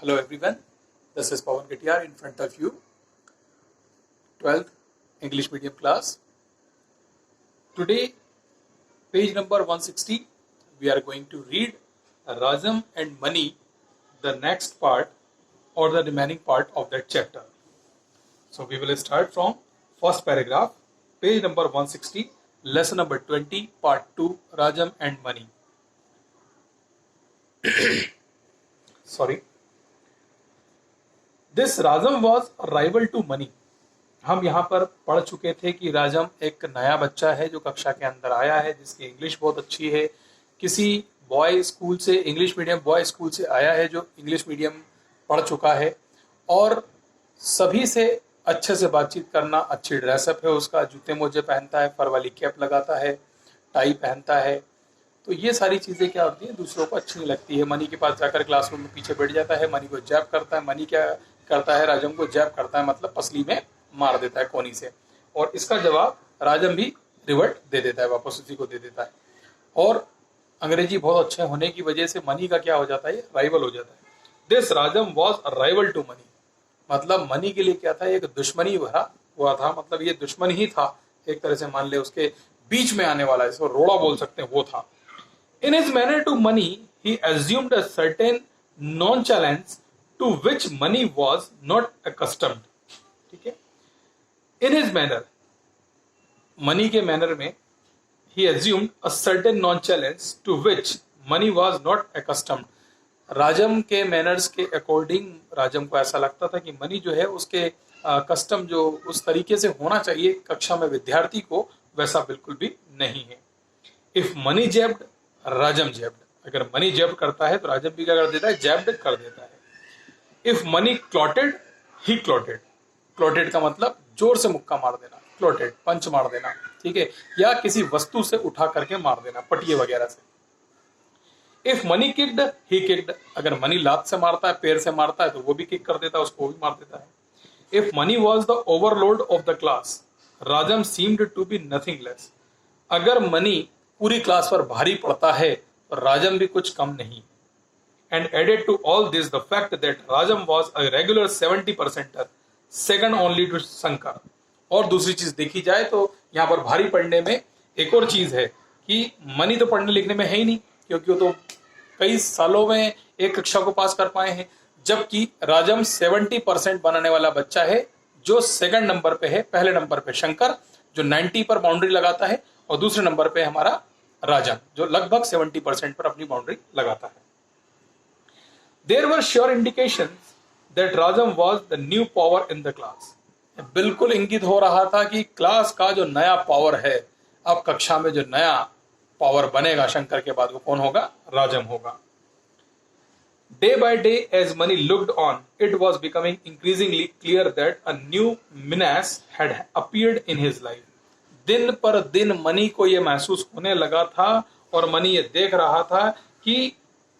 Hello everyone, this is Pawan Gatiar in front of you, 12th English medium class. Today, page number 160, we are going to read Rajam and Mani, the next part or the remaining part of that chapter. So we will start from first paragraph, page number 160, lesson number 20, part 2, Rajam and Mani. Sorry. This Rajam was rival to Mani. हम यहाँ पर पढ़ चुके थे कि राजम एक नया बच्चा है जो कक्षा के अंदर आया है, जिसकी इंग्लिश बहुत अच्छी है. किसी बॉय स्कूल से, इंग्लिश मीडियम बॉय स्कूल से आया है जो इंग्लिश मीडियम पढ़ चुका है और सभी से अच्छे से बातचीत करना, अच्छी ड्रेसअप है उसका, जूते मोजे पहनता है, फर वाली कैप लगाता है, टाई पहनता है. तो ये सारी चीज़ें क्या होती हैं, दूसरों को अच्छी नहीं लगती है. मनी के पास जाकर क्लासरूम में पीछे बैठ जाता है, मनी को जैब करता है. मनी क्या करता है, राजम को जैब करता है, मतलब पसली में मार देता है कोनी से, और इसका जवाब राजम भी रिवर्ट दे देता है, वापस उसी को दे देता है. और अंग्रेजी बहुत अच्छे होने की वजह से मनी का क्या हो जाता है, राइवल हो जाता है. This Rajam was a rival to Mani, मतलब मनी के लिए क्या था, एक दुश्मनी भरा हुआ था, मतलब ये दुश्मन ही था एक तरह से, मान ले उसके बीच में आने वाला, इसको रोड़ा बोल सकते हैं, वो था. In his manner to money, he assumed a certain nonchalance to which money was not accustomed. ठीक है. In his manner, money के manner में, he assumed a certain nonchalance to which money was not accustomed. राजम के manners के according राजम को ऐसा लगता था कि मनी जो है उसके कस्टम जो उस तरीके से होना चाहिए कक्षा में विद्यार्थी को, वैसा बिल्कुल भी नहीं है. इफ मनी जेब्ड, राजम जेब्ड. अगर मनी जेब्ड करता है तो राजम भी क्या कर देता है, जेब्ड कर देता है. If money clotted, he clotted. Clotted का मतलब जोर से मुक्का मार देना, क्लॉटेड पंच मार देना, ठीक है, या किसी वस्तु से उठा करके मार देना, पटिए वगैरह से. If money kicked, he kicked. अगर मनी लात से मारता है, पैर से मारता है, तो वो भी किक कर देता है, उसको भी मार देता है. If Mani was the overload of the class, Rajam seemed to be nothing less. अगर मनी पूरी क्लास पर भारी पड़ता है तो राजम भी कुछ कम नहीं. And added to all this the fact that Rajam was a regular 70%, second only to Shankar. और दूसरी चीज देखी जाए तो यहाँ पर भारी पढ़ने में एक और चीज है कि मनी तो पढ़ने लिखने में है ही नहीं, क्योंकि वो तो कई सालों में एक कक्षा को पास कर पाए हैं, जबकि राजम 70% बनाने वाला बच्चा है जो सेकंड नंबर पे है. पहले नंबर पे शंकर जो 90 पर बाउंड्री लगाता है, और दूसरे नंबर पे हमारा राजम जो लगभग 70% पर अपनी बाउंड्री लगाता है. There were sure indications that Rajam was the new power in the class. बिल्कुल इंगित हो रहा था कि क्लास का जो नया पावर है, अब कक्षा में जो नया पावर बनेगा शंकर के बाद, वो कौन होगा, राजम होगा. Day by day, as Mani looked on, it was becoming increasingly clear that a new menace had appeared in his life. दिन पर दिन मनी को ये महसूस होने लगा था, और मनी ये देख रहा था कि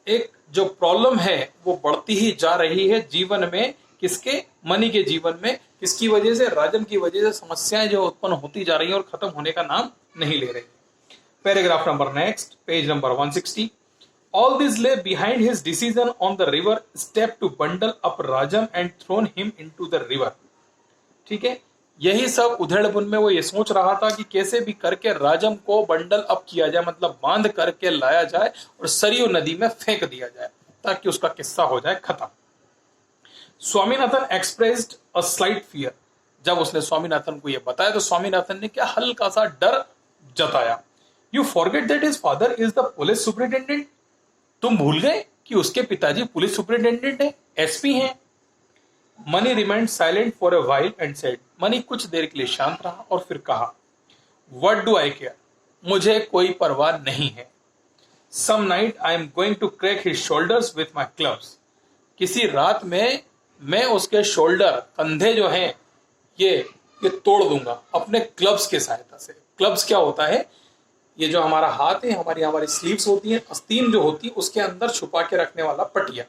एक जो प्रॉब्लम है वो बढ़ती ही जा रही है जीवन में. किसके, मनी के जीवन में. किसकी वजह से, राजम की वजह से समस्याएं जो उत्पन्न होती जा रही हैं और खत्म होने का नाम नहीं ले रही. Paragraph number next, page number 160. All this lay behind his decision on the river step to bundle up Rajam and thrown him into the river. ठीक है, यही सब उधेड़बुन में वो ये सोच रहा था कि कैसे भी करके राजम को बंडल अप किया जाए, मतलब बांध करके लाया जाए और सरयू नदी में फेंक दिया जाए ताकि उसका किस्सा हो जाए खत्म. Swaminathan expressed a slight fear. जब उसने स्वामीनाथन को ये बताया तो स्वामीनाथन ने क्या हल्का सा डर जताया. You forget that his father is the police superintendent. तुम भूल गए कि उसके पिताजी पुलिस सुपरिटेंडेंट है, एसपी हैं. Money remained silent for a while and said. Money कुछ देर के लिए शांत रहा और फिर कहा, व्हाट डू आई केयर, मुझे कोई परवाह नहीं है. Some night I am going to crack his shoulders with my clubs. किसी रात में मैं उसके शोल्डर, कंधे जो हैं, ये तोड़ दूंगा अपने क्लब्स के सहायता से. क्लब्स क्या होता है, ये जो हमारा हाथ है, हमारी स्लीव्स होती हैं, आस्तीन जो होती है, उसके अंदर छुपा के रखने वाला पटिया,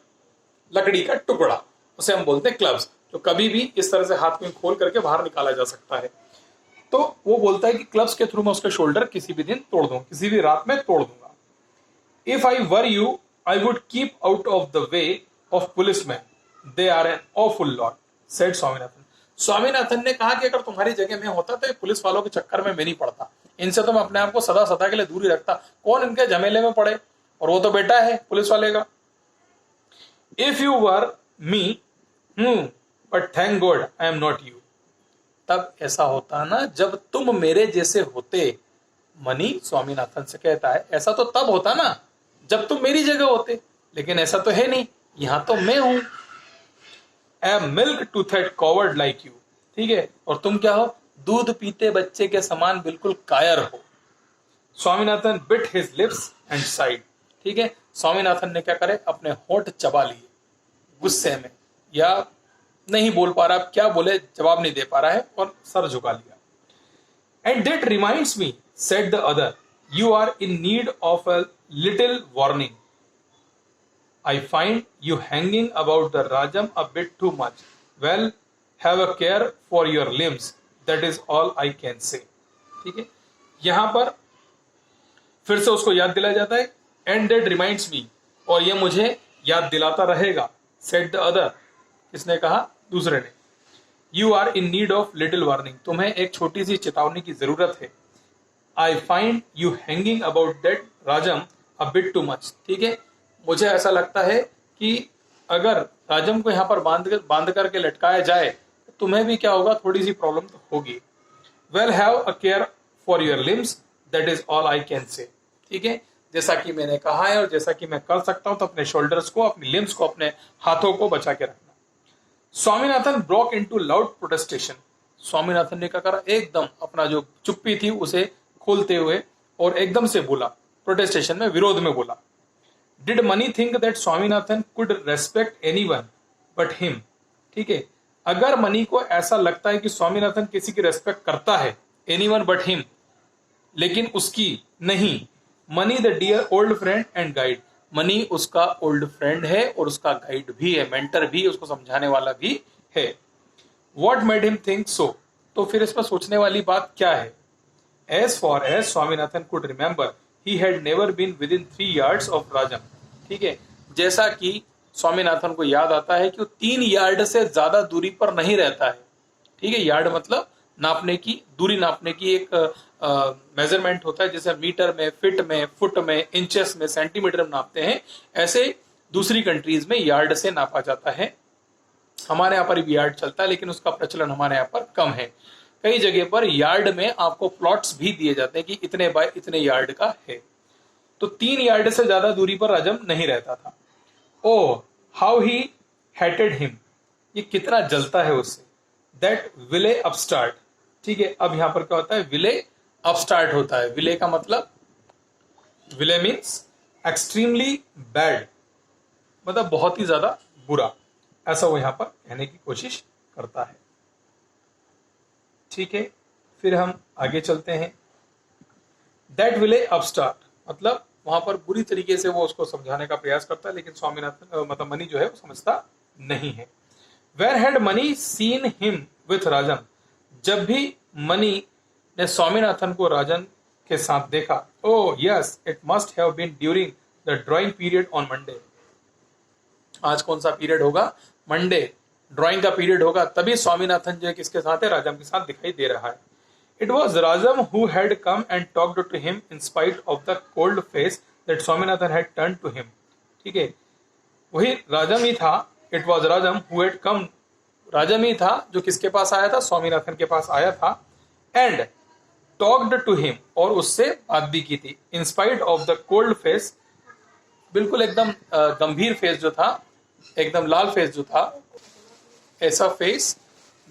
लकड़ी का टुकड़ा, उसे हम बोलते हैं क्लब्स, जो कभी भी इस तरह से हाथ में खोल करके बाहर निकाला जा सकता है. तो वो बोलता है कि क्लब्स के थ्रू मैं उसके शोल्डर किसी भी दिन तोड़ दूंगा, किसी भी रात में तोड़ दूंगा. If I were you, I would keep out of the way of policeman. They are an awful lot, said Swaminathan. Swaminathan ने कहा कि अगर तुम्हारी जगह में होता तो ये पुलिस वालों के चक्कर में मैं नहीं पड़ता, इनसे तो मैं अपने आप को सदा सदा के लिए दूर ही रखता, कौन इनके झमेले में पड़े, और वो तो बेटा है पुलिस वाले का। If you were me, but thank God I am not you. तब ऐसा होता ना जब तुम मेरे जैसे होते। मनी स्वामीनाथन से कहता है ऐसा तो तब होता ना जब तुम मेरी जगह होते, लेकिन ऐसा तो है नहीं, यहां तो मैं हूं। A milk toothed coward like you, ठीक है, और तुम क्या हो, दूध पीते बच्चे के समान बिल्कुल कायर हो। Swaminathan bit his lips and side, ठीक है, स्वामीनाथन ने क्या करे, अपने होंठ चबा लिए गुस्से में, या नहीं बोल पा रहा, क्या बोले जवाब नहीं दे पा रहा है, और सर झुका लिया। And that reminds me, said the other, you are in need of a little warning. I find you hanging about the Rajam a bit too much. Well, have a care for your limbs. That is all I can say. ठीक है, यहां पर फिर से उसको याद दिलाया जाता है, and that reminds me, और ये मुझे याद दिलाता रहेगा, said the other, किसने कहा, दूसरे ने। You are in need of little warning. तुम्हें एक छोटी सी चेतावनी की जरूरत है। I find you hanging about that Rajam a bit too much. ठीक है, मुझे ऐसा लगता है कि अगर राजम को यहाँ पर बांध करके लटकाया जाए तो तुम्हें भी क्या होगा, थोड़ी सी प्रॉब्लम तो होगी। Well have a care for your limbs, that is all I can say. ठीक है, जैसा कि मैंने कहा है और जैसा कि मैं कर सकता हूं, तो अपने शोल्डर्स को, अपनी लिम्स को, अपने हाथों को बचा के रखना। Swaminathan broke into loud प्रोटेस्टेशन। Swaminathan ने क्या करा, एकदम अपना जो चुप्पी थी उसे खोलते हुए और एकदम से बोला, प्रोटेस्टेशन में, विरोध में बोला। Did Mani think that Swaminathan could respect anyone but him? ठीक है, अगर मनी को ऐसा लगता है कि स्वामीनाथन किसी की रेस्पेक्ट करता है, anyone but him, लेकिन उसकी नहीं, Mani the dear old friend and guide, Mani उसका ओल्ड फ्रेंड है और उसका गाइड भी है, मेंटर भी, उसको समझाने वाला भी है। What made him think so? तो फिर इसमें सोचने वाली बात क्या है? As far as Swaminathan could remember, he had never been within 3 yards of Rajam. ठीक है, जैसा कि स्वामीनाथन को याद आता है कि वो 3 यार्ड से ज्यादा दूरी पर नहीं रहता है। ठीक है, यार्ड मतलब नापने की, दूरी नापने की एक मेजरमेंट होता है, जैसे मीटर में, फीट में, फुट में, इंचेस में, सेंटीमीटर में नापते हैं, ऐसे दूसरी कंट्रीज में यार्ड से नापा जाता है। हमारे यहाँ पर भी यार्ड चलता है, लेकिन उसका प्रचलन हमारे यहाँ पर कम है। कई जगह पर यार्ड में आपको प्लॉट्स भी दिए जाते हैं कि इतने बाय इतने यार्ड का है। तो 3 यार्ड से ज्यादा दूरी पर राजम नहीं रहता था। ओ हाउ ही हेटेड हिम, ये कितना जलता है उससे। दैट विले अपस्टार्ट, ठीक है, अब यहां पर क्या होता है, विले अपस्टार्ट होता है। विले का मतलब, विले मीन्स एक्सट्रीमली बैड, मतलब बहुत ही ज्यादा बुरा, ऐसा वो यहां पर कहने की कोशिश करता है। ठीक है, फिर हम आगे चलते हैं। दैट विले अपस्टार्ट मतलब वहां पर बुरी तरीके से वो उसको समझाने का प्रयास करता है, लेकिन स्वामीनाथन मतलब मनी जो है वो समझता नहीं है। Where had Mani seen him with Rajan, जब भी मनी ने स्वामीनाथन को राजन के साथ देखा, oh yes it must have been during the drawing period on Monday. आज कौन सा पीरियड होगा, मंडे, ड्राइंग का पीरियड होगा, तभी स्वामीनाथन जो है किसके साथ है, राजम के साथ दिखाई दे रहा है। It was Rajam who had come and talked to him in spite of the cold face that Swaminathan had turned to him. ठीक है, वही राजम ही था, it was Rajam who had come, राजम ही था जो किसके पास आया था, स्वामीनाथन के पास आया था, and talked to him, और उससे बात भी की थी, in spite of the cold face, बिल्कुल एकदम गंभीर फेस जो था, एकदम लाल फेस जो था, ऐसा फेस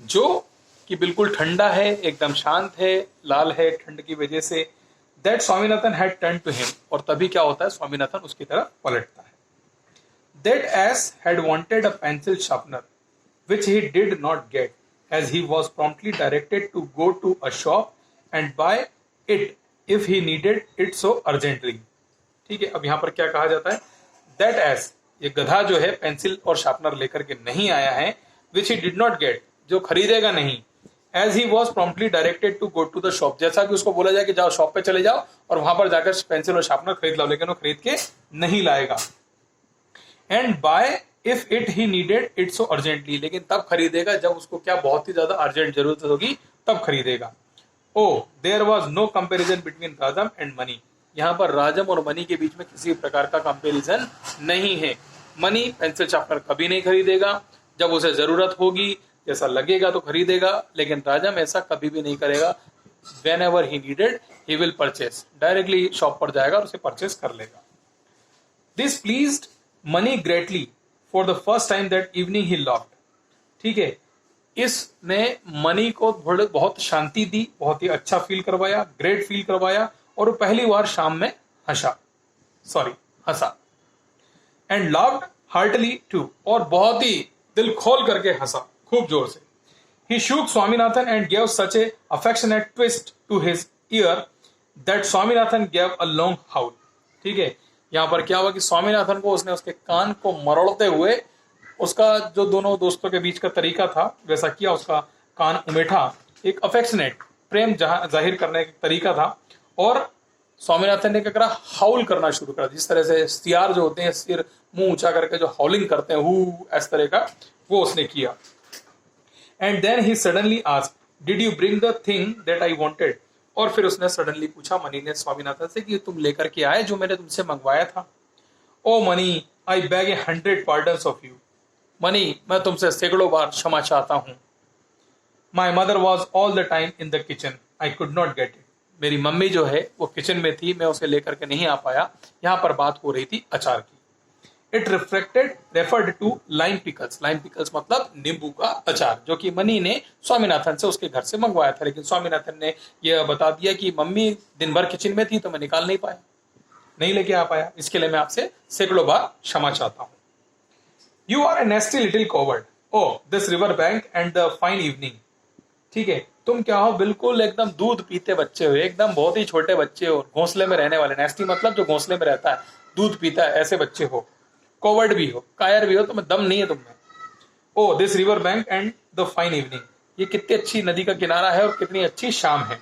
जो कि बिल्कुल ठंडा है, एकदम शांत है, लाल है ठंड की वजह से। That Swaminathan had turn to him, और तभी क्या होता है, स्वामीनाथन उसकी तरफ पलटता है। That S had wanted a pencil sharpener which he did not get as he was promptly directed to go to a shop and buy it if he needed it so urgently. ठीक है, अब यहां पर क्या कहा जाता है, that S, ये गधा जो है पेंसिल और शार्पनर लेकर के नहीं आया है, which he did not get, जो खरीदेगा नहीं, as he was promptly directed to go to the shop, जैसा कि उसको बोला जाए कि जाओ शॉप पे चले जाओ और वहां पर जाकर पेंसिल और शार्पनर खरीद लाओ, लेकिन वो खरीद के नहीं लाएगा। And buy if it he needed it so urgently, लेकिन तब खरीदेगा जब उसको क्या बहुत ही ज्यादा अर्जेंट जरूरत होगी तब खरीदेगा। Oh there was no comparison between Rajam and Mani, यहाँ पर राजम और मनी के बीच में किसी प्रकार का कंपेरिजन नहीं है। मनी पेंसिल शार्पनर कभी नहीं खरीदेगा, जब उसे जरूरत होगी जैसा लगेगा तो खरीदेगा, लेकिन राजम ऐसा कभी भी नहीं करेगा। When ever he needed he will purchase, directly shop पर जाएगा और उसे परचेस कर लेगा। This pleased money greatly for the first time that evening he laughed, ठीक है, इसने मनी को बहुत शांति दी, बहुत ही अच्छा फील करवाया, ग्रेट फील करवाया, और वो पहली बार शाम में हंसा। एंड लाफ्ड हार्टली टू, और बहुत ही दिल खोल करके हंसा, खूब जोर से। He shook Swaminathan and gave such a affectionate twist to his ear that Swaminathan gave a long howl, ठीक है, यहां पर क्या हुआ कि स्वामीनाथन को उसने उसके कान को मरोड़ते हुए, उसका जो दोनों दोस्तों के बीच का तरीका था वैसा किया, उसका कान उमेठा, एक अफेक्शनेट प्रेम जाहिर करने का तरीका था, और स्वामीनाथन ने क्या करा, हाउल करना शुरू करा, जिस तरह से सियार जो होते हैं सिर मुंह ऊंचा करके जो हाउलिंग करते हैं हु इस तरह का, वो उसने किया। And then he suddenly asked did you bring the thing that I wanted, और फिर उसने सडनली पूछा मनी ने स्वामीनाथन से कि तुम लेकर के आए जो मैंने तुमसे मंगवाया था। Oh Mani I beg 100 pardons of you, Mani मैं तुमसे सैकड़ों बार क्षमा चाहता हूं। My mother was all the time in the kitchen I could not get it, मेरी मम्मी जो है वो किचन में थी, मैं उसे लेकर के नहीं आ पाया। यहां पर बात हो रही थी अचार की। It referred to lime pickles, lime pickles मतलब नींबू का अचार, जो कि मनी ने स्वामीनाथन से उसके घर से मंगवाया था, लेकिन स्वामीनाथन ने यह बता दिया कि मम्मी दिन भर किचन में थी तो मैं निकाल नहीं पाया, नहीं लेके आ पाया, इसके लिए मैं आपसे सैकड़ों बार क्षमा चाहता हूं। You are a nasty little coward, oh this river bank and the fine evening, ठीक है, तुम क्या हो, बिल्कुल एकदम दूध पीते बच्चे हो, एकदम बहुत ही छोटे बच्चे हो, घोंसले में रहने वाले, नेस्टी मतलब जो घोंसले में रहता है, दूध पीता है, ऐसे बच्चे हो, कॉवर्ड भी हो, कायर भी हो, तुम्हें दम नहीं है तुम में। Oh this river bank and the fine evening, ये कितनी अच्छी नदी का किनारा है और कितनी अच्छी शाम है।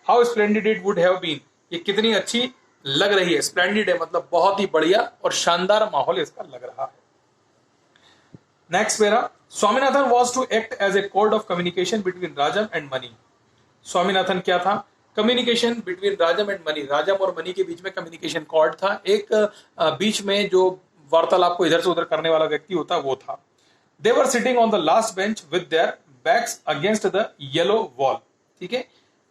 How splendid it would have been, ये कितनी अच्छी लग रही है, स्प्लेंडिड है मतलब बहुत ही बढ़िया और शानदार माहौल इसका लग रहा है। Next para, Swaminathan was to act as a code of communication between Rajam and Mani, Swaminathan क्या था, communication between Rajam and Mani, Rajam और मनी के बीच में कम्युनिकेशन कॉर्ड था, एक बीच में जो वार्तालाप को इधर से उधर करने वाला व्यक्ति होता वो था। They were sitting on the last bench with their backs against the yellow wall, ठीक है,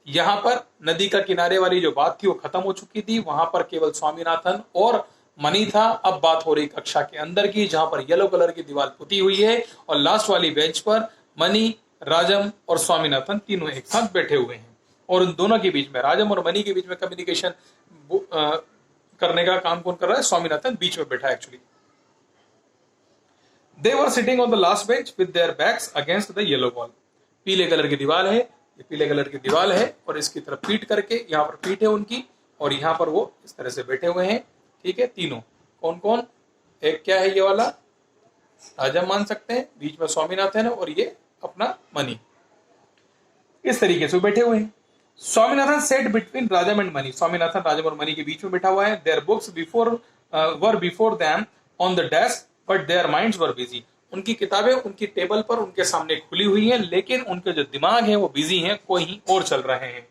यहां पर नदी का किनारे वाली जो बात थी वो खत्म हो चुकी थी, वहां पर केवल स्वामीनाथन और मनी था। अब बात हो रही कक्षा के अंदर की, जहां पर येलो कलर की दीवार पुती हुई है और लास्ट वाली बेंच पर मनी, राजम और स्वामीनाथन तीनों एक साथ बैठे हुए हैं, और उन दोनों के बीच में, राजम और मनी के बीच में कम्युनिकेशन करने का काम कौन कर रहा है, स्वामीनाथन बीच में बैठा है actually. They were sitting on the last bench with their backs against the yellow wall, पीले कलर की दीवार है, ये पीले कलर की दीवार है और इसकी तरफ पीट करके, यहाँ पर पीठ है उनकी और यहाँ पर वो इस तरह से बैठे हुए हैं, ठीक है, तीनों कौन कौन, एक क्या है ये वाला राजम मान सकते हैं, बीच में स्वामीनाथन है और ये अपना मनी, इस तरीके से बैठे हुए हैं। Swaminathan set between Rajam and Mani, Swaminathan राजम और मनी के बीच में बैठा हुआ है। Their books were before them on the desk but their minds were busy, उनकी किताबें उनकी टेबल पर उनके सामने खुली हुई हैं, लेकिन उनके जो दिमाग है वो बिजी हैं, कोई और चल रहे हैं।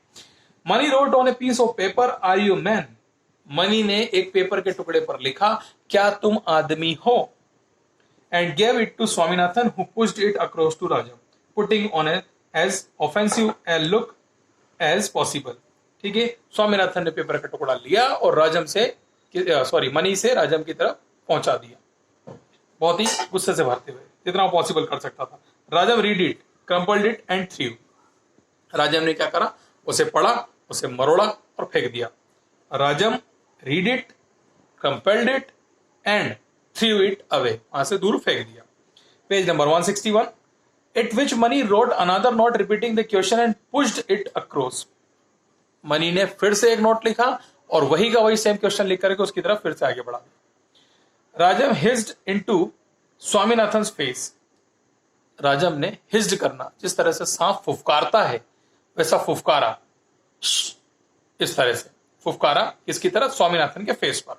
Mani wrote on a piece of paper are you man, Mani ने एक पेपर के टुकड़े पर लिखा क्या तुम आदमी हो, and gave it to Swaminathan who pushed it across to Rajam putting on as offensive a look as possible, ठीक है, स्वामीनाथन ने पेपर का टुकड़ा लिया और राजम से मनी से राजम की तरफ पहुंचा दिया, बहुत ही गुस्से से भरते हुए, जितना पॉसिबल कर सकता था। राजम read it, crumpled it and through, राजम ने क्या करा, उसे पढ़ा, उसे मरोड़ा और फेंक दिया। Rajam read it, crumpled it and threw it away, वहां से दूर फेंक दिया। Page number 161, at which Mani wrote another note repeating the question and pushed it across, Mani ने फिर से एक नोट लिखा और वही का वही सेम क्वेश्चन लिख करके उसकी तरफ फिर से आगे बढ़ा। राजम हिज्ड इनटू स्वामीनाथन फेस, राजम ने हिज्ड करना, जिस तरह से सांप फुफकारता है वैसा फुफकारा, इस तरह से फुफकारा किसकी तरफ, स्वामीनाथन के फेस पर।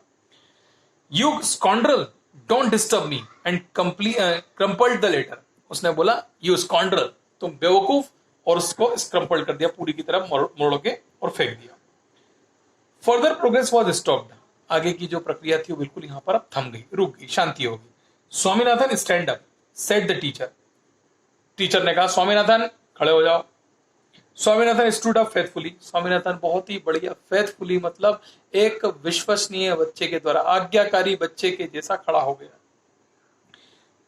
You scoundrel don't disturb me and crumpled the letter. उसने बोला यू स्कॉन्ड्रल, तुम बेवकूफ, और उसको स्क्रम्पल्ड कर दिया, पूरी की तरफ मोड़ के और फेंक दिया। फर्दर प्रोग्रेस वॉज स्टॉप्ड, आगे की जो प्रक्रिया थी वो बिल्कुल यहां पर अब थम गई, रुक गई, शांति हो गई। Swaminathan stand up said the teacher, teacher ने कहा स्वामीनाथन खड़े हो जाओ। Swaminathan stood up faithfully, Swaminathan बहुत ही बढ़िया, फेथफुली मतलब एक विश्वसनीय बच्चे के द्वारा, आज्ञाकारी बच्चे के जैसा खड़ा हो गया।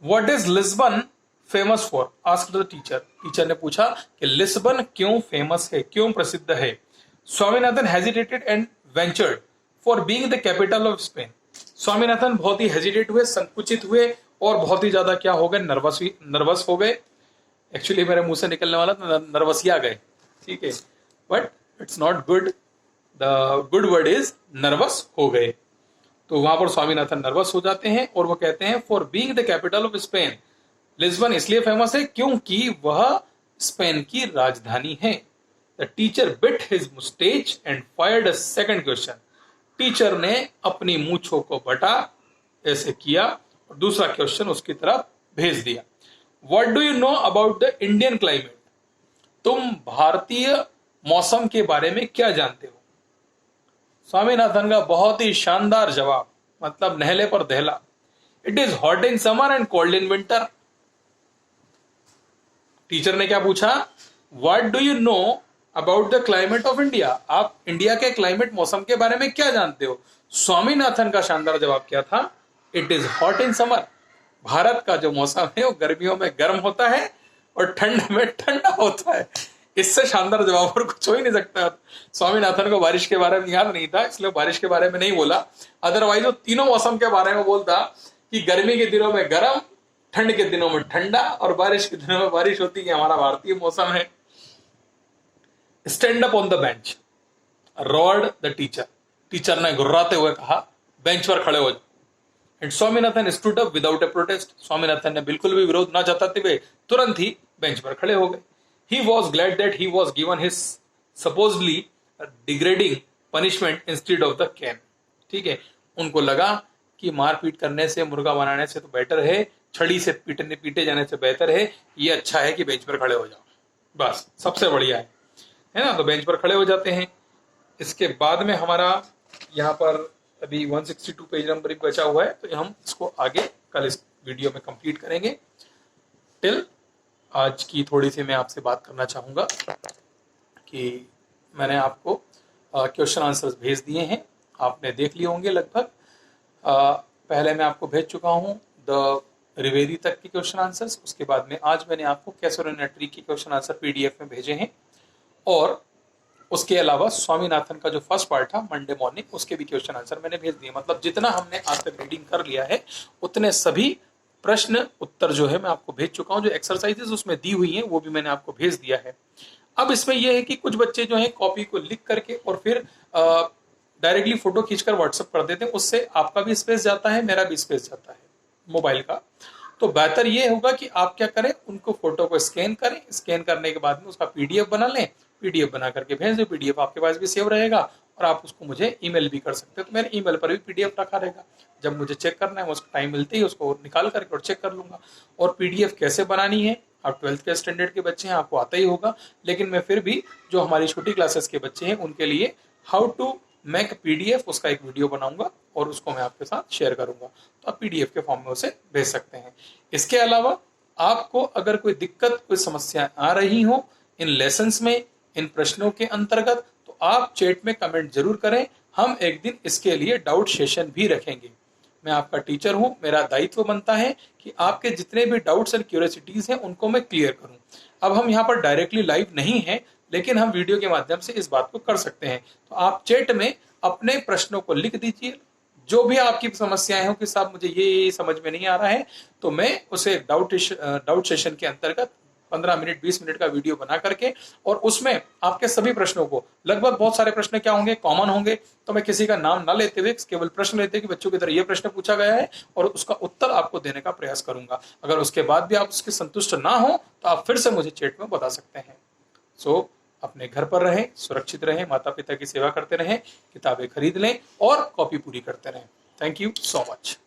What is Lisbon famous for, asked the teacher, teacher ने पूछा कि लिस्बन क्यों फेमस है, क्यों प्रसिद्ध है। Swaminathan hesitated and ventured for being the capital of Spain, Swaminathan बहुत ही हेजिटेट हुए, संकुचित हुए और बहुत ही ज्यादा क्या हो गए, नर्वस हो गए। एक्चुअली मेरे मुंह से निकलने वाला तो नर्वसिया गए, ठीक है, but it's not good, the good word is nervous हो गए। तो वहां पर स्वामीनाथन नर्वस हो जाते हैं और वो कहते हैं for being the capital of Spain, Lisbon इसलिए फेमस है क्योंकि वह स्पेन की राजधानी है। The teacher bit his moustache and fired a second question, teacher ने अपनी मूंछों को बटा, ऐसे किया और दूसरा क्वेश्चन उसकी तरफ भेज दिया। What do you know about the Indian climate, तुम भारतीय मौसम के बारे में क्या जानते हो। स्वामीनाथन का बहुत ही शानदार जवाब, मतलब नहले पर दहला। It is hot in summer and cold in winter. Teacher ने क्या पूछा, what do you know about the climate of India, आप इंडिया के क्लाइमेट मौसम के बारे में क्या जानते हो। स्वामीनाथन का शानदार जवाब क्या था, it is hot in summer, Bharat का जो मौसम है वो गर्मियों में गर्म होता है और ठंड में ठंडा होता है। इससे शानदार जवाब और कुछ हो ही नहीं सकता। स्वामीनाथन को बारिश के बारे में याद नहीं था, इसलिए बारिश के बारे में नहीं बोला, अदरवाइज वो तीनों मौसम के बारे में बोलता कि गर्मी के दिनों में गर्म, ठंड के दिनों में ठंडा और बारिश के दिनों में बारिश होती है, हमारा भारतीय मौसम है। Stand up on the bench roared the teacher, teacher ने घुर्राते हुए कहा बेंच पर खड़े हो जाओ। And Swaminathan stood up without a protest, Swaminathan ने बिल्कुल भी विरोध न जताते हुए तुरंत ही बेंच पर खड़े हो गए। He was glad that he was given his supposedly degrading punishment instead of the cane. ठीक है, उनको लगा कि मारपीट करने से, मुर्गा बनाने से तो बेटर है, छड़ी से पीटे जाने से बेहतर है, ये अच्छा है कि बेंच पर खड़े हो जाओ, बस सबसे बढ़िया है ना। तो बेंच पर खड़े हो जाते हैं। इसके बाद में हमारा यहाँ पर अभी 162 पेज नंबर बचा हुआ है, तो हम इसको आगे कल इस वीडियो में कंप्लीट करेंगे। टिल आज की थोड़ी सी मैं आपसे बात करना चाहूँगा कि मैंने आपको क्वेश्चन आंसर्स भेज दिए हैं, आपने देख लिए होंगे लगभग। पहले मैं आपको भेज चुका हूँ द रिवेदी तक के क्वेश्चन आंसर्स, उसके बाद में आज मैंने आपको कैसोरेनेटरी के क्वेश्चन आंसर पीडीएफ में भेजे हैं, और उसके अलावा स्वामीनाथन का जो फर्स्ट पार्ट था मंडे मॉर्निंग, उसके भी क्वेश्चन आंसर मैंने भेज दिए। मतलब जितना हमने आज तक रीडिंग कर लिया है उतने सभी प्रश्न उत्तर जो है मैं आपको भेज चुका हूं, जो एक्सरसाइजेस उसमें दी हुई हैं वो भी मैंने आपको भेज दिया है। अब इसमें यह है कि कुछ बच्चे जो हैं कॉपी को लिख करके और फिर डायरेक्टली फोटो खींचकर व्हाट्सएप कर देते हैं, उससे आपका भी स्पेस जाता है, मेरा भी स्पेस जाता है मोबाइल का। तो बेहतर ये होगा कि आप क्या करें, उनको फोटो को स्कैन करें, स्कैन करने के बाद में उसका पीडीएफ बना लें, पीडीएफ बना करके भेज दो, पीडीएफ आपके पास भी सेव रहेगा और आप उसको मुझे ईमेल भी कर सकते हो। तो मेरे ईमेल पर भी पीडीएफ रखा रहेगा, जब मुझे चेक करना है उसको टाइम मिलते ही उसको निकाल करके और चेक कर लूंगा। और पीडीएफ कैसे बनानी है, आप 12th के स्टैंडर्ड के बच्चे हैं, आपको आता ही होगा, लेकिन मैं फिर भी जो हमारी छोटी क्लासेस के बच्चे हैं उनके लिए हाउ टू मेक पीडीएफ उसका एक वीडियो बनाऊंगा और उसको मैं आपके साथ शेयर करूंगा, तो आप पीडीएफ के फॉर्म में उसे भेज सकते हैं। इसके अलावा आपको अगर कोई दिक्कत, कोई समस्या आ रही हो इन लेसन्स में, इन प्रश्नों के अंतर्गत, तो आप चैट में कमेंट जरूर करें। हम एक दिन इसके लिए डाउट सेशन भी रखेंगे। मैं आपका टीचर हूं, मेरा दायित्व बनता है कि आपके जितने भी डाउट्स एंड क्यूरियोसिटीज हैं उनको मैं क्लियर करूं। अब हम यहाँ पर डायरेक्टली लाइव नहीं है, लेकिन हम वीडियो के माध्यम से इस बात को कर सकते हैं। तो आप चैट में अपने प्रश्नों को लिख दीजिए, जो भी आपकी समस्याएं हो कि साहब मुझे ये समझ में नहीं आ रहा है, तो मैं उसे डाउट सेशन के अंतर्गत 15 मिनट 20 मिनट का वीडियो बना करके, और उसमें आपके सभी प्रश्नों को, लगभग बहुत सारे प्रश्न क्या होंगे, कॉमन होंगे, तो मैं किसी का नाम ना लेते हुए केवल प्रश्न लेते कि बच्चों की तरह ये प्रश्न पूछा गया है और उसका उत्तर आपको देने का प्रयास करूंगा। अगर उसके बाद भी आप उसके संतुष्ट ना हो तो आप फिर से मुझे चैट में बता सकते हैं। सो अपने घर पर रहें, सुरक्षित रहें, माता पिता की सेवा करते रहें, किताबें खरीद लें और कॉपी पूरी करते रहें। Thank you so much.